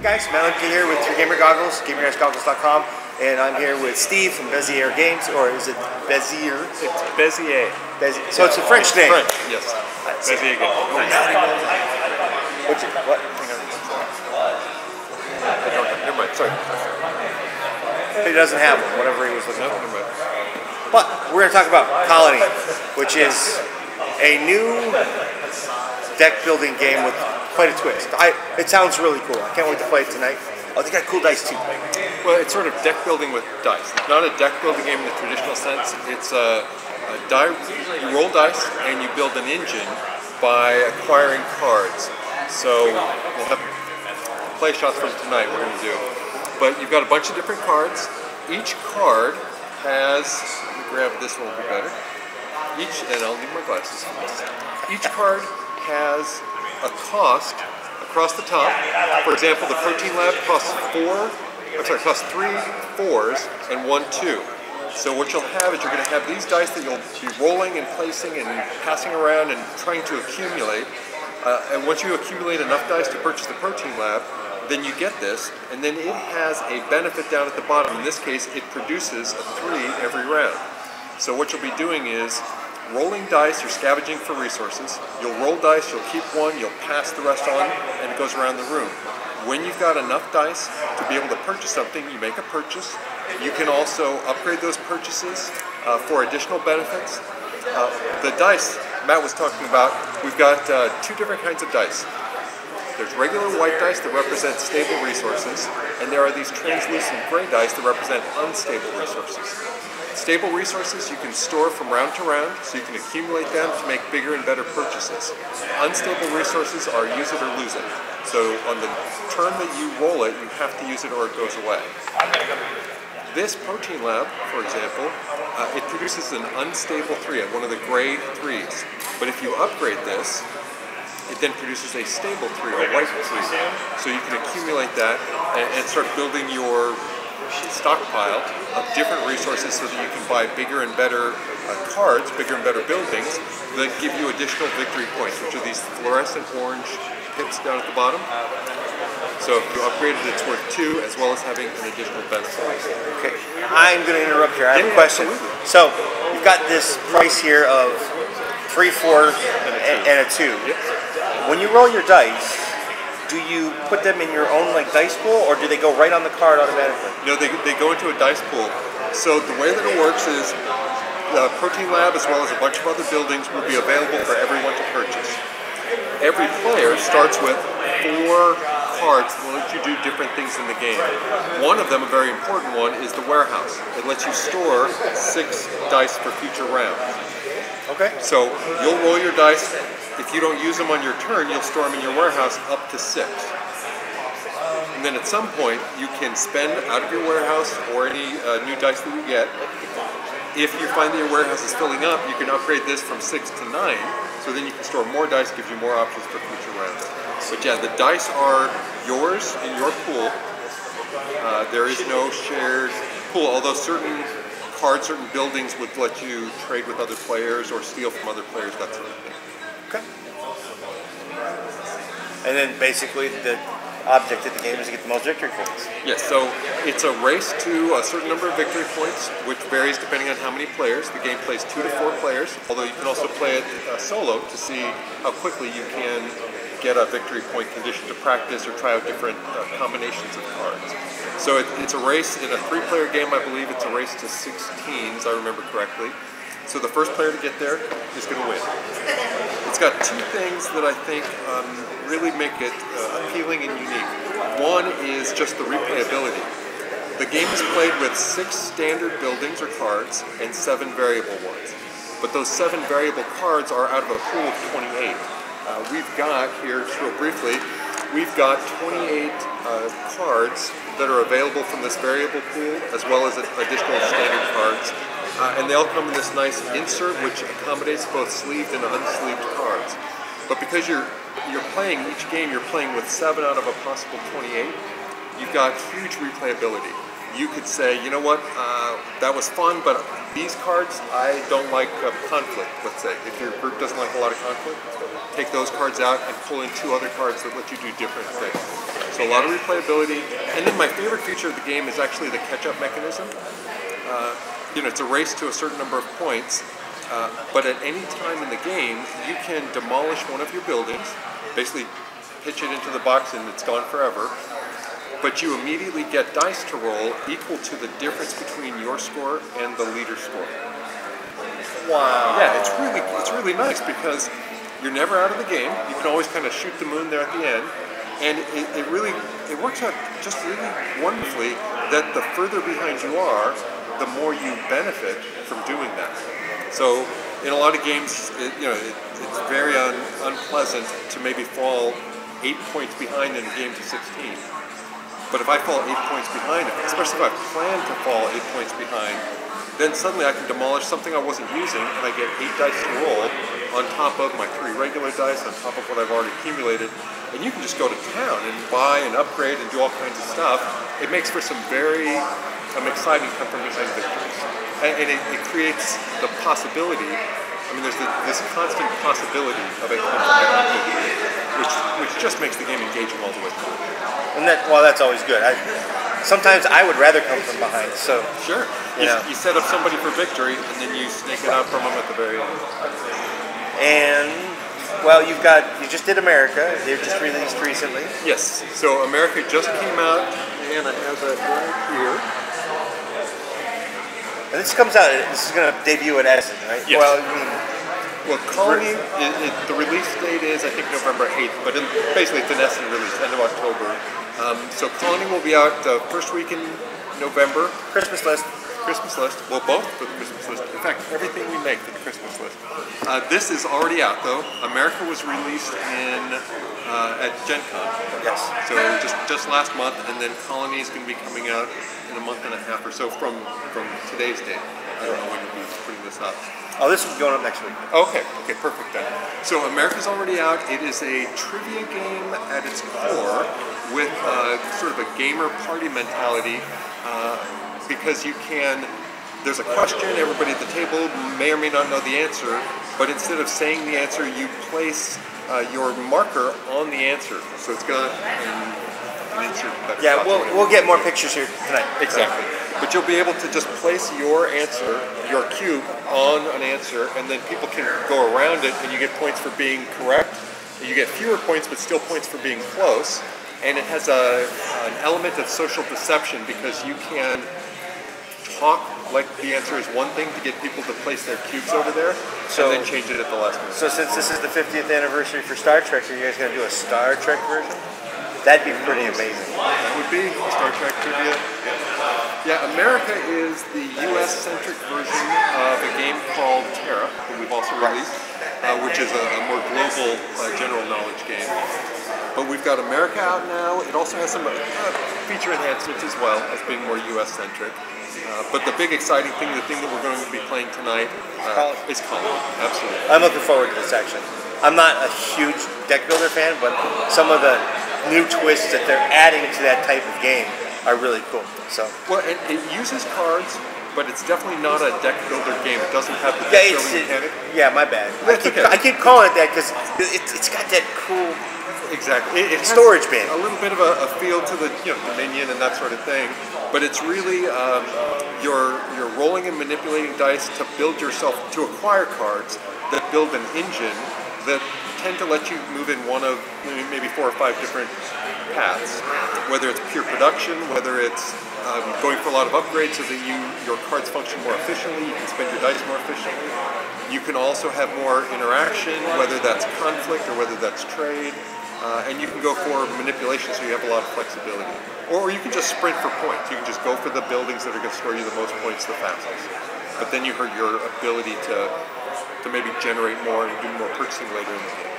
guys? Matt here with your gamer goggles, gamer-goggles.com, and I'm here with Steve from Bezier Games, or is it Bezier? It's Bezier. Bezier. So it's a French name. French, yes. Bezier Games. What? Never mind, sorry. He doesn't have one, whatever he was looking for. Never mind. But we're going to talk about Colony, which is a new deck building game with quite a twist. It sounds really cool. I can't wait to play it tonight. Oh, they got cool dice too. Well, it's sort of deck building with dice. It's not a deck building game in the traditional sense. It's you roll dice and you build an engine by acquiring cards. So we'll have play shots from tonight we're going to do. But you've got a bunch of different cards. Each card has, let me grab this one will be better. And I'll need my glasses for this. Each card has a cost across the top. For example, the Protein Lab costs 3 4s and 1 2. So what you'll have is you're going to have these dice that you'll be rolling and placing and passing around and trying to accumulate. And once you accumulate enough dice to purchase the Protein Lab, then you get this, and then it has a benefit down at the bottom. In this case, it produces a 3 every round. So what you'll be doing is rolling dice, you're scavenging for resources. You'll roll dice, you'll keep one, you'll pass the rest on, and it goes around the room. When you've got enough dice to be able to purchase something, you make a purchase. You can also upgrade those purchases for additional benefits. The dice Matt was talking about, we've got 2 different kinds of dice. There's regular white dice that represent stable resources, and there are these translucent gray dice that represent unstable resources. Stable resources you can store from round to round, so you can accumulate them to make bigger and better purchases. Unstable resources are use it or lose it. So on the turn that you roll it, you have to use it or it goes away. This Protein Lab, for example, it produces an unstable 3 at one of the gray 3s. But if you upgrade this, it then produces a stable 3, a white 3. So you can accumulate that and start building your stockpile of different resources so that you can buy bigger and better cards, bigger and better buildings that give you additional victory points, which are these fluorescent orange pips down at the bottom. So if you upgrade it, it's worth 2 as well as having an additional benefit. Okay, I'm going to interrupt here. I have a question. Absolutely. So you've got this price here of 3 4 and a 2. Yep. When you roll your dice, do you put them in your own dice pool, or do they go right on the card automatically? No, they go into a dice pool. So the way that it works is the Protein Lab as well as a bunch of other buildings will be available for everyone to purchase. Every player starts with 4 cards that will let you do different things in the game. One of them, a very important one, is the warehouse. It lets you store 6 dice for future rounds. Okay. So you'll roll your dice. If you don't use them on your turn, you'll store them in your warehouse up to 6. And then at some point, you can spend out of your warehouse or any new dice that you get. If you find that your warehouse is filling up, you can upgrade this from 6 to 9. So then you can store more dice, gives you more options for future rounds. But yeah, the dice are yours in your pool. There is no shared pool, although certain cards, certain buildings would let you trade with other players or steal from other players, that sort of thing. Okay. And then basically the object of the game is to get the most victory points. Yes, so it's a race to a certain number of victory points, which varies depending on how many players. The game plays 2 to 4 players, although you can also play it solo to see how quickly you can get a victory point condition to practice or try out different combinations of cards. So it's a race in a 3-player game, I believe it's a race to 16, as I remember correctly. So the first player to get there is going to win. It's got 2 things that I think really make it appealing and unique. One is just the replayability. The game is played with 6 standard buildings or cards and 7 variable ones. But those 7 variable cards are out of a pool of 28. We've got, here just real briefly, we've got 28 cards that are available from this variable pool as well as additional standard cards. And they all come in this nice insert which accommodates both sleeved and unsleeved cards. But because you're playing each game, you're playing with 7 out of a possible 28, you've got huge replayability. You could say, you know what, that was fun, but These cards, I don't like conflict, let's say. If your group doesn't like a lot of conflict, take those cards out and pull in 2 other cards that let you do different things. So a lot of replayability. And then my favorite feature of the game is actually the catch-up mechanism. It's a race to a certain number of points, but at any time in the game, you can demolish one of your buildings, basically pitch it into the box and it's gone forever. But you immediately get dice to roll equal to the difference between your score and the leader's score. Wow. Yeah, it's really nice because you're never out of the game. You can always kind of shoot the moon there at the end, and it works out just really wonderfully that the further behind you are, the more you benefit from doing that. So in a lot of games, it's very unpleasant to maybe fall 8 points behind in a game to 16. But if I fall 8 points behind, especially if I plan to fall 8 points behind, then suddenly I can demolish something I wasn't using, and I get 8 dice to roll on top of my 3 regular dice, on top of what I've already accumulated. And you can just go to town and buy and upgrade and do all kinds of stuff. It makes for some very exciting come-from-behind victories. And it creates the possibility, there's this constant possibility of a come-from-behind victory, which just makes the game engaging all the way through. And that's always good. Sometimes I would rather come from behind. So sure, you set up somebody for victory, and then you snake it out from them at the very end. And you just did America. They were just released recently. Yes. So America just came out, and I have that right here. And this comes out. This is going to debut at Essen, right? Yes. Well, Colony, the release date is, I think, November 8th, but basically it's an Essen release, end of October. So Colony will be out the first week in November. Christmas list. Well, both for the Christmas list. In fact, everything we make for the Christmas list. This is already out, though. America was released at Gen Con. Yes. So just last month, and then Colony is going to be coming out in a month and a half or so from today's date. I don't know when we'll be putting this up. Oh, this will be going up next week. Okay, perfect then. So America's already out. It is a trivia game at its core with sort of a gamer party mentality because there's a question, everybody at the table may or may not know the answer, but instead of saying the answer, you place your marker on the answer. So it's got an insert. Yeah, we'll get more pictures here tonight. Exactly. But you'll be able to just place your answer, your cube, on an answer, and then people can go around it, and you get points for being correct. You get fewer points, but still points for being close. And it has an element of social deception because you can talk like the answer is one thing to get people to place their cubes over there, and then change it at the last minute. So since this is the 50th anniversary for Star Trek, are you guys going to do a Star Trek version? That'd be pretty amazing. That would be Star Trek trivia. Yeah, America is the US-centric version of a game called Terra, that we've also released, which is a more global general knowledge game. But we've got America out now. It also has some feature enhancements as well as being more US-centric. But the big exciting thing, the thing that we're going to be playing tonight is Colony. Absolutely. I'm looking forward to this, actually. I'm not a huge deck builder fan, but some of the new twists that they're adding to that type of game are really cool. So well, it uses cards, but it's definitely not a deck builder game. It doesn't have the deck building mechanic. Yeah, my bad. Okay. I keep calling it that because it's got that cool it storage bin. A little bit of a feel to the Dominion and that sort of thing, but it's really you're rolling and manipulating dice to build yourself, to acquire cards that build an engine that tend to let you move in one of maybe 4 or 5 different paths, whether it's pure production, whether it's going for a lot of upgrades so that your cards function more efficiently, you can spend your dice more efficiently. You can also have more interaction, whether that's conflict or whether that's trade, and you can go for manipulation so you have a lot of flexibility. Or you can just sprint for points. You can just go for the buildings that are going to score you the most points the fastest. But then you hurt your ability to maybe generate more and do more purchasing later in the game.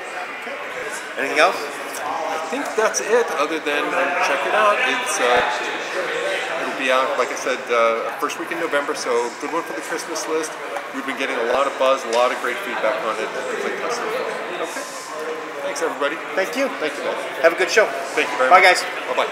Anything else? I think that's it, other than check it out. It'll be out, like I said, first week in November, so good one for the Christmas list. We've been getting a lot of buzz, a lot of great feedback on it. Okay. Thanks, everybody. Thank you. Thank you, man. Have a good show. Thank you very much. Bye, guys. Bye-bye.